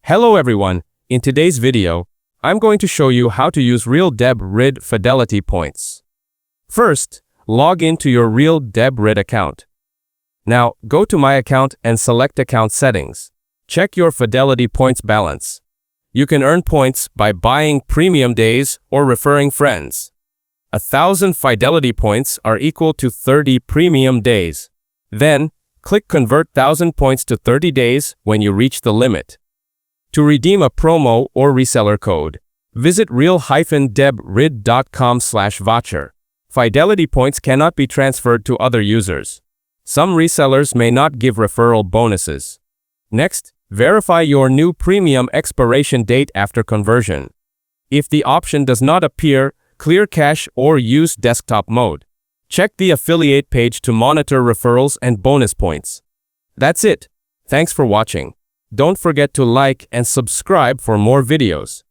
Hello everyone, in today's video, I'm going to show you how to use Real Debrid Fidelity Points. First, log into your Real Debrid account. Now, go to My Account and select Account Settings. Check your Fidelity Points balance. You can earn points by buying premium days or referring friends. 1,000 Fidelity Points are equal to 30 premium days. Then, click Convert 1,000 points to 30 days when you reach the limit. To redeem a promo or reseller code, visit real-debrid.com/voucher. Fidelity points cannot be transferred to other users. Some resellers may not give referral bonuses. Next, verify your new premium expiration date after conversion. If the option does not appear, clear cache or use desktop mode. Check the affiliate page to monitor referrals and bonus points. That's it. Thanks for watching. Don't forget to like and subscribe for more videos.